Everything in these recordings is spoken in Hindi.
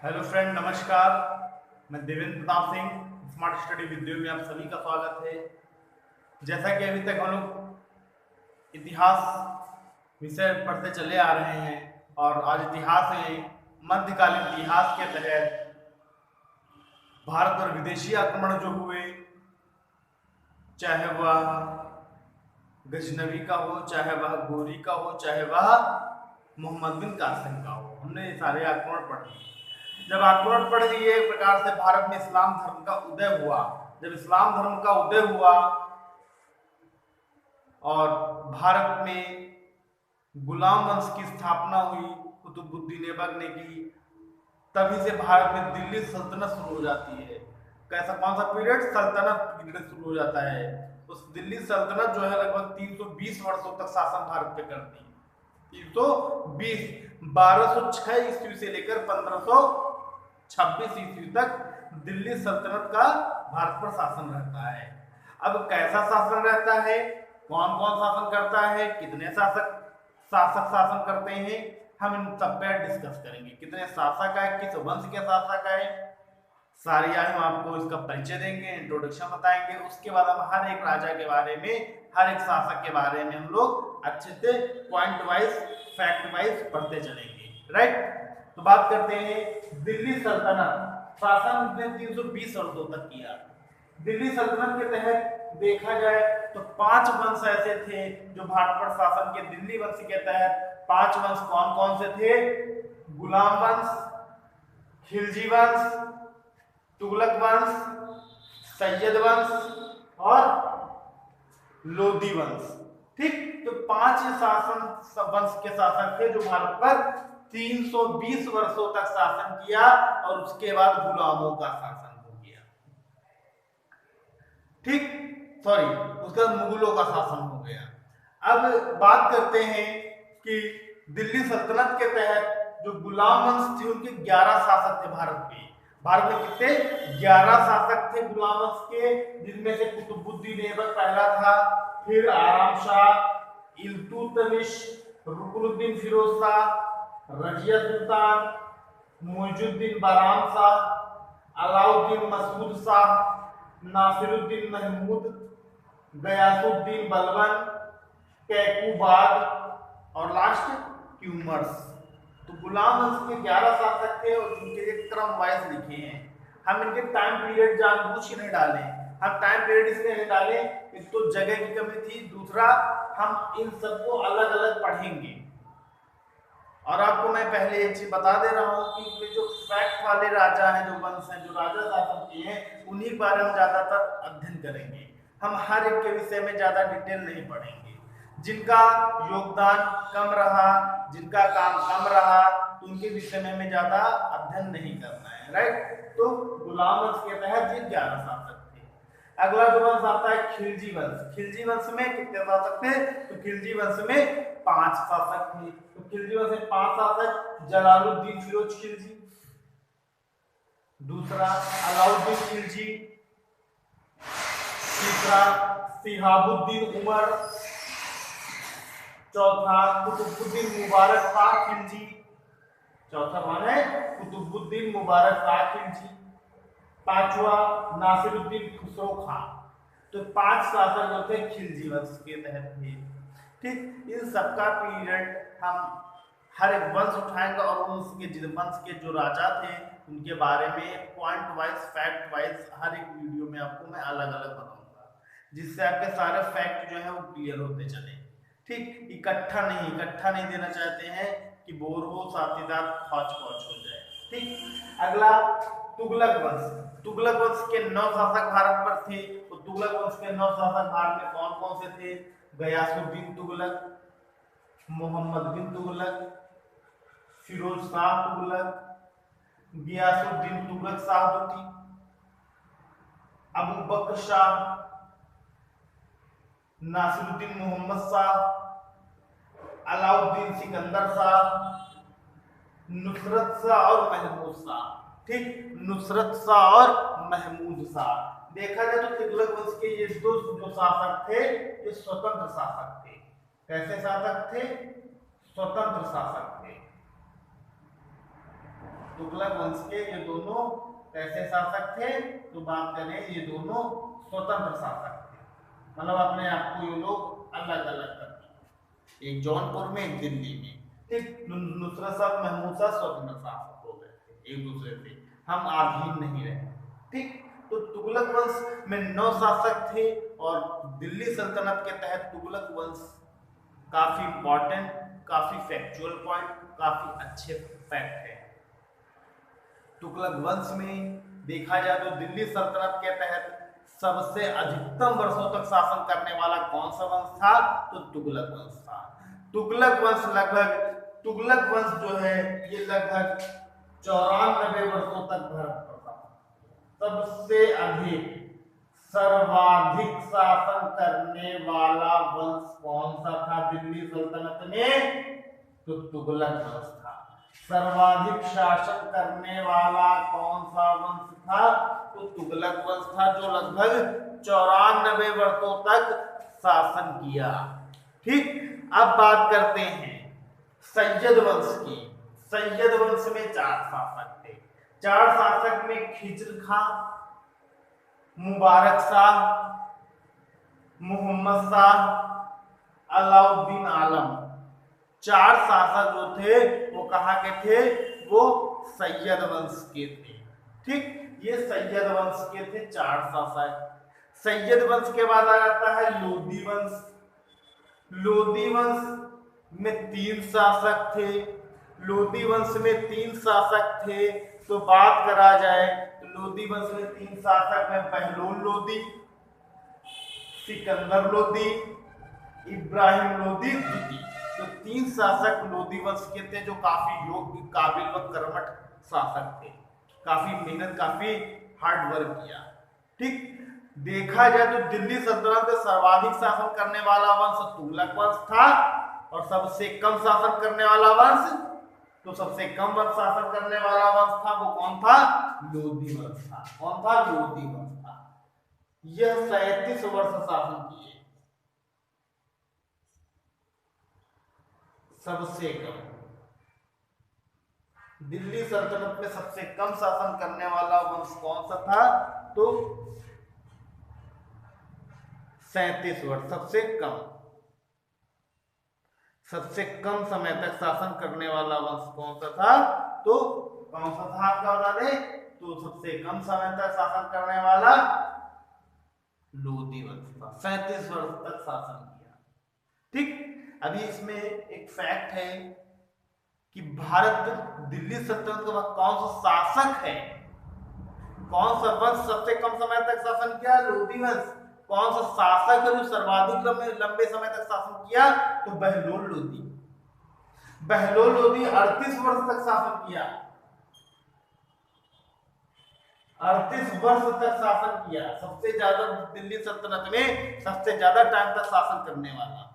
हेलो फ्रेंड, नमस्कार। मैं Devendra Pratap Singh, smart study video में आप सभी का स्वागत है। जैसा कि अभी तक हम लोग इतिहास विषय पढ़ते चले आ रहे हैं और आज इतिहास में मध्यकालीन इतिहास के तहत भारत पर विदेशी आक्रमण जो हुए, चाहे वह गजनवी का हो, चाहे वह गोरी का हो, चाहे वह मोहम्मद बिन कासिम का हो, हमने ये सारे आक्रमण पढ़े। जब आक्रमण पढ़ लिए, एक प्रकार से भारत में इस्लाम धर्म का उदय हुआ। जब इस्लाम धर्म का उदय हुआ और भारत में गुलाम वंश की स्थापना हुई, कुतुबुद्दीन ऐबक ने की, तभी से भारत में दिल्ली सल्तनत शुरू हो जाती है। कैसा कौन सा पीरियड? सल्तनत पीरियड शुरू हो जाता है। उस दिल्ली सल्तनत जो है लगभग 320 वर्षों तक शासन भारत पे करती है। 320 1206 ईस्वी से लेकर 1526 ईस्वी तक दिल्ली सल्तनत का भारत पर शासन रहता है। अब कैसा शासन रहता है, कौन कौन शासन करता है, कितने शासक शासन करते हैं, हम इन सब पे डिस्कस करेंगे। कितने शासक है, किस वंश के शासक है, सारी हम आपको इसका परिचय देंगे, इंट्रोडक्शन बताएंगे। उसके बाद हम हर एक राजा के बारे में, हर एक शासक के बारे में हम लोग अच्छे से पॉइंट वाइज, फैक्ट वाइज पढ़ते चलेंगे। राइट, तो बात करते हैं दिल्ली सल्तनत। शासन उसने 320 वर्षों तक किया। दिल्ली सल्तनत के तहत देखा जाए तो 5 वंश ऐसे थे जो भारत पर शासन के। दिल्ली वंश के तहत 5 वंश कौन कौन से थे? गुलाम वंश, खिलजी वंश, तुगलक वंश, सैयद वंश और लोधी वंश। ठीक, तो 5 शासन वंश के शासक थे जो भारत पर 320 वर्षों तक शासन किया और उसके बाद गुलामों का शासन हो गया। ठीक, सॉरी, उसका मुगलों का शासन हो गया। अब बात करते हैं कि दिल्ली सल्तनत के तहत जो गुलाम वंश थे उनके 11 शासक थे भारत पे। भारत में कितने? 11 शासक थे गुलाम वंश के, जिनमें से कुतुबुद्दीन ऐबक पहला था, फिर आराम शाह, इल्तुतमिश, रुकनुद्दीन फिरोज शाह, रजिया सुल्तान, मुइजुद्दीन बाराम शाह, अलाउद्दीन मसूद शाह, नासिरुद्दीन महमूद, गयासुद्दीन बलबन, कैकूबाद और लास्ट क्यूमर्स। तो गुलाम वंश के 11 शासक थे और उनके क्रम वाइज लिखे हैं। हम इनके टाइम पीरियड जानबूझ के नहीं डाले। हम टाइम पीरियड इसलिए नहीं डाले, एक तो जगह की कमी थी, दूसरा हम इन सबको अलग अलग पढ़ेंगे। और आपको मैं पहले एक चीज बता दे रहा हूँ कि जो फैक्ट वाले राजा हैं, जो वंश हैं, जो राजा शासन किए हैं, उन्हीं के बारे में ज्यादातर अध्ययन करेंगे। हम हर एक के विषय में ज्यादा डिटेल नहीं पढ़ेंगे। जिनका योगदान कम रहा, जिनका काम कम रहा, तो उनके विषय में हमें ज्यादा अध्ययन नहीं करना है। राइट, तो गुलाम वंश के तहत ये 11 शासक थे। अगला जो वंश आता है खिलजी वंश। खिलजी वंश में कितने शासक थे? तो खिलजी वंश में 5 शासक थे। तो खिलजी वंश में 5 शासक: जलालुद्दीन फिरोज खिलजी, दूसरा अलाउद्दीन खिलजी, तीसरा शिहाबुद्दीन उमर, चौथा कुतुबुद्दीन मुबारक शाह खिलजी, चौथा कौन है? कुतुबुद्दीन मुबारक शाह खिलजी, पांचवा नासिरुद्दीन खुसरो खान। तो 5 शासक जो थे खिलजी वंश के तहत थे। ठीक, इन सबका पीरियड हम हर एक वंश उठाएंगे और उनके वंश के जो राजा थे उनके बारे में पॉइंट वाइज, फैक्ट वाइज हर एक वीडियो में आपको मैं अलग अलग बताऊंगा, जिससे आपके सारे फैक्ट जो है वो क्लियर होते चले। ठीक, इकट्ठा नहीं देना चाहते हैं कि बोर हो, साथीदार हौच पौच हो जाए। ठीक, अगला तुगलक वंश। तुगलक वंश के 9 शासक भारत पर थे। तो तुगलक वंश के 9 शासक भारत में कौन कौन से थे? गयासुद्दीन तुगलक, मोहम्मद बिन तुगलक, फिरोज शाह तुगलक, गियासुद्दीन तुगलक शाहबुती, अबू बकर शाह, नासिरुद्दीन मोहम्मद शाह, अलाउद्दीन सिकंदर शाह, नुसरत शाह और महमूद शाह। ठीक, नुसरत शाह और महमूद शाह। देखा जाए तो तुगलक वंश के ये 2 जो शासक थे ये स्वतंत्र शासक थे। कैसे शासक थे? स्वतंत्र शासक थे। तुगलक वंश के ये दोनों कैसे शासक थे? तो बात करें ये दोनों स्वतंत्र शासक थे, मतलब अपने आप को ये लोग अलग अलग करते, एक जौनपुर में एक दिल्ली में। ठीक, नुसरत शाह महमूद शाह स्वतंत्र शासक हो गए थे एक दूसरे से, हम अधीन नहीं रहे। ठीक, तो तुगलक वंश में 9 शासक थे और दिल्ली सल्तनत के तहत तुगलक वंश काफी इंपॉर्टेंट, काफी फैक्चुअल पॉइंट, काफी अच्छे फैक्ट है। तुगलक वंश में देखा जाए तो दिल्ली सल्तनत के तहत सबसे अधिकतम वर्षों तक शासन करने वाला कौन सा वंश था? तो तुगलक वंश था। तुगलक वंश जो है ये लगभग 94 वर्षों तक भारत पर था। सबसे अधिक सर्वाधिक शासन करने वाला वंश कौन सा था दिल्ली सल्तनत में? तो तुगलक वंश था। सर्वाधिक शासन करने वाला कौन सा वंश था? तो तुगलक वंश था, जो लगभग 94 वर्षों तक शासन किया। ठीक, अब बात करते हैं सैयद वंश की। सैयद वंश में 4 शासक थे। 4 शासक में खिज्र खां, मुबारक शाह, मोहम्मद शाह, अलाउद्दीन आलम, 4 शासक जो थे वो कहाँ के थे? वो सैयद वंश के थे। ठीक, ये सैयद वंश के थे 4 शासक। सैयद वंश के बाद आ जाता है लोधी वंश। लोधी वंश में 3 शासक थे। लोधी वंश में 3 शासक थे, तो बात करा जाए तो लोधी वंश में 3 शासक में बहलोल लोधी, सिकंदर लोधी, इब्राहिम लोधी द्वितीय। तो 3 शासक लोधी वंश के थे जो काफी योग्य, काबिल व कर्मठ शासक थे, काफी मेहनत, काफी हार्ड वर्क किया। ठीक, देखा जाए तो दिल्ली सल्तनत में सर्वाधिक शासन करने वाला वंश तुगलक वंश था और सबसे कम शासन करने वाला वंश, तो सबसे कम वंश शासन करने वाला वंश था वो कौन था? लोधी वंश था। कौन था? लोधी वंश था। यह 37 वर्ष शासन किए। सबसे कम दिल्ली सल्तनत में सबसे कम शासन करने वाला वंश कौन सा था? तो 37 वर्ष। सबसे कम समय तक शासन करने वाला वंश कौन सा था? तो कौन सा था आपका बता दें? तो सबसे कम समय तक शासन करने वाला लोधी वंश था। 37 वर्ष तक शासन किया। ठीक, अभी इसमें एक फैक्ट है कि भारत दिल्ली सल्तनत का कौन सा शासक है, कौन सा वंश सबसे कम समय तक शासन किया? लोधी वंश। कौन सा शासक है जो सर्वाधिक लंबे समय तक शासन किया? तो बहलोल लोधी। बहलोल लोधी 38 वर्ष तक शासन किया। 38 वर्ष तक शासन किया। सबसे ज्यादा दिल्ली सल्तनत में सबसे ज्यादा टाइम तक शासन करने वाला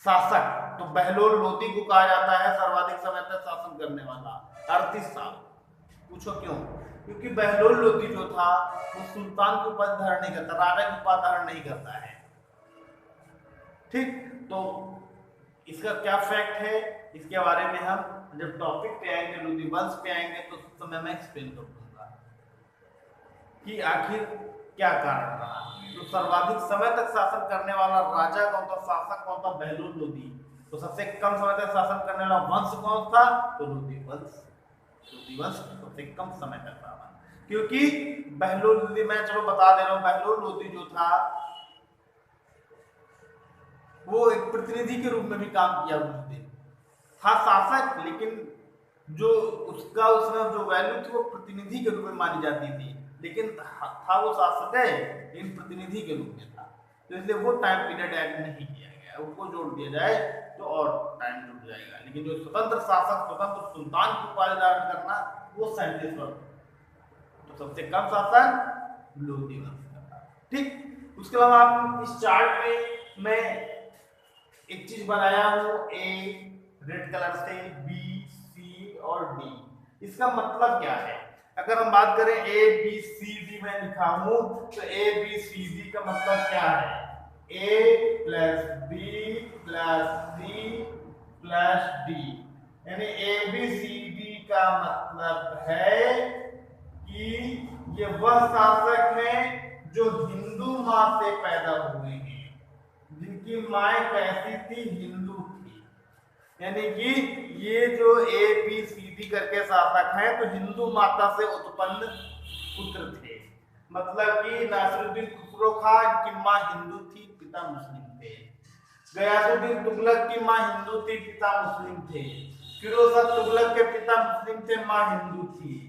शासक तो बहलोल लोधी को कहा जाता है, सर्वाधिक समय तक शासन करने वाला 38 साल। पूछो क्यों? क्योंकि बहलोल लोधी जो था वो सुल्तान की उपाधि धारण नहीं करता, राजा की उपाधि धारण नहीं करता है। ठीक, तो इसका क्या फैक्ट है, इसके बारे में हम जब टॉपिक पे आएंगे, लोधी वंश पे आएंगे, तो उस समय मैं एक्सप्लेन कर दूंगा कि आखिर क्या कारण रहा। तो सर्वाधिक समय तक शासन करने वाला राजा कौन था, शासक कौन था? बहलोल लोधी। तो सबसे कम समय तक शासन करने वाला वंश कौन था? तो लोधी वंश। लोधी वंश सबसे कम समय तक था, क्योंकि बहलोल लोधी, मैं चलो बता दे रहा हूं, बहलोल लोधी जो था वो एक प्रतिनिधि के रूप में भी काम किया। उस दिन था शासक, लेकिन जो उसका उसमें जो वैल्यू थी वो प्रतिनिधि के रूप में मानी जाती थी, लेकिन था वो शासक है लेकिन प्रतिनिधि के रूप में था। तो इसलिए वो टाइम पीरियड ऐड नहीं किया गया, उसको जोड़ दिया जाए तो और टाइम जुड़ जाएगा। लेकिन जो स्वतंत्र शासक, स्वतंत्र सुल्तान की उपाधि धारण करना, वो 37 वर्ष। तो सबसे कम शासन लोधी वंश का था। ठीक, उसके अलावा आप इस चार्ट में मैं एक चीज बनाया हूं, ए रेड कलर से, बी, सी और डी। इसका मतलब क्या है? अगर हम बात करें ए बी सी डी में लिखा हूं, तो ए बी सी डी का मतलब क्या है? A plus B plus C plus D, यानी ए बी सी डी का मतलब है कि ये वह शासक हैं जो हिंदू मां से पैदा हुए हैं, जिनकी माए कैसी थी, हिंदू थी। यानी कि ये जो ए बी सी डी करके शासक हैं तो हिंदू माता से उत्पन्न पुत्र थे। मतलब कि नासिरुद्दीन खुसरो खान की मां हिंदू थी, पिता मुस्लिम थे। गयासुद्दीन तुगलक की मां हिंदू थी, पिता मुस्लिम थे। फिरोज शाह तुगलक के पिता मुस्लिम थे, मां हिंदू थी।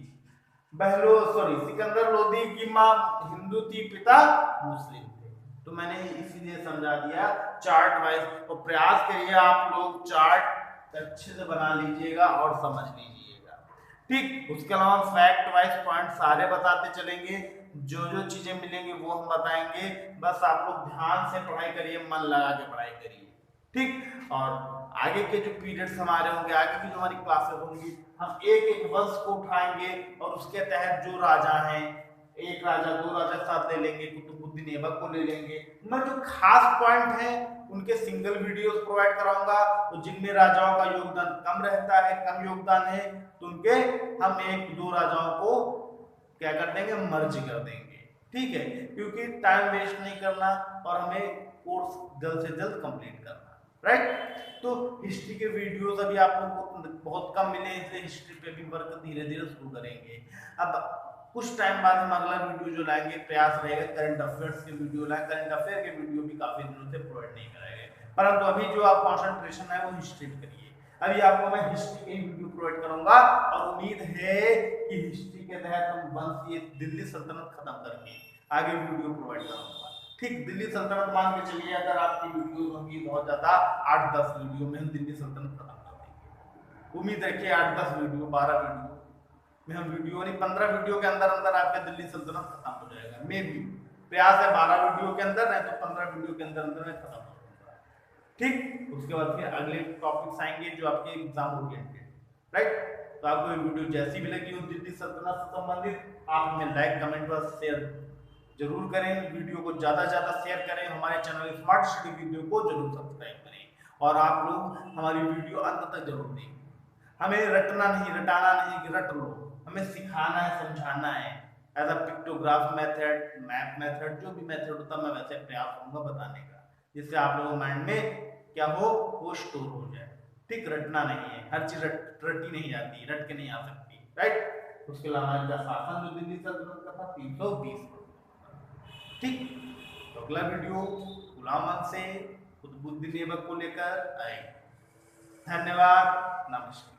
सिकंदर लोदी की मां हिंदू थी, पिता मुस्लिम थे। तो मैंने इसीलिए समझा दिया चार्ट वाइज, और प्रयास करिए आप लोग चार्ट अच्छे से बना लीजिएगा और समझ लीजिएगा। ठीक, उसके अलावा फैक्ट वाइज पॉइंट सारे बताते चलेंगे, जो जो चीजें मिलेंगी वो हम बताएंगे। बस आप लोग ध्यान से पढ़ाई करिए, मन लगा के पढ़ाई करिए। ठीक, और आगे के जो पीरियड्स हमारे होंगे, आगे की जो हमारी क्लासेस होंगी, हम एक एक वंश को उठाएंगे और उसके तहत जो राजा हैं, एक राजा दो राजा साथ ले लेंगे, कुतुबुद्दीन ऐबक को ले लेंगे। मैं जो खास पॉइंट हैं उनके सिंगल वीडियोस प्रोवाइड कराऊंगा, तो जिनमें राजाओं का योगदान कम रहता है, कम योगदान है, तो उनके हम एक दो राजाओं को क्या कर देंगे, मर्ज कर देंगे। ठीक है, क्योंकि टाइम वेस्ट नहीं करना और हमें कोर्स जल्द से जल्द कंप्लीट करना, राइट। तो हिस्ट्री के वीडियोस अभी आप लोगों को बहुत कम मिले, इसलिए हिस्ट्री पे भी वर्क धीरे धीरे शुरू करेंगे। अब कुछ टाइम बाद हम अगला वीडियो जो लाएंगे, प्रयास रहेगा करंट अफेयर्स के वीडियो लाएं। करंट अफेयर के वीडियो भी काफी दिनों से प्रोवाइड नहीं कराए गए, परंतु अभी जो आप कंसंट्रेशन है वो हिस्ट्री पे करिए। अभी आपको मैं हिस्ट्री के वीडियो प्रोवाइड करूंगा और उम्मीद है कि हिस्ट्री के तहत हम वंश ये दिल्ली सल्तनत खत्म करके आगे वीडियो प्रोवाइड करूंगा। ठीक, दिल्ली सल्तनत मान के चलिए, अगर आपकी वीडियो होंगी बहुत ज्यादा 8-10 वीडियो में हम दिल्ली सल्तनत खत्म कर देंगे। उम्मीद रखिए 8-10 वीडियो, 12 वीडियो में हम वीडियो, नहीं 15 वीडियो के अंदर अंदर आपका दिल्ली सल्तनत खत्म हो जाएगा। मे भी प्रयास है 12 वीडियो के अंदर, नहीं तो 15 वीडियो के अंदर अंदर में खत्म हो जाएगा। ठीक, उसके बाद फिर अगले टॉपिक्स आएंगे जो आपके एग्जाम ओरिएंटेड, राइट। तो आपको ये वीडियो जैसी भी लगी हो दिल्ली सल्तनत से संबंधित, आप हमें लाइक, कमेंट और शेयर जरूर करें। वीडियो को ज्यादा से ज्यादा शेयर करें, हमारे चैनल स्मार्ट स्टडी वीडियो को जरूर सब्सक्राइब करें और आप लोग हमारी वीडियो अंत तक जरूर देखें। हमें रटना नहीं, रटाना नहीं कि रट लो, हमें सिखाना है, समझाना है। As a pictograph method, map method, जो भी मेथड होता है मैं वैसे प्रयास करूंगा बताने का, जिससे आप लोगों माइंड में क्या हो, वो स्टोर हो जाए। ठीक, रटना नहीं है, हर चीज रटी नहीं जाती, रट के नहीं आ सकती, राइट। उसके अलावा इनका शासन जो दिल्ली सल्तनत का था 320। ठीक, तो अगला वीडियो गुलाम वंश से कुतुबुद्दीन ऐबक को लेकर आएगा। धन्यवाद, नमस्कार।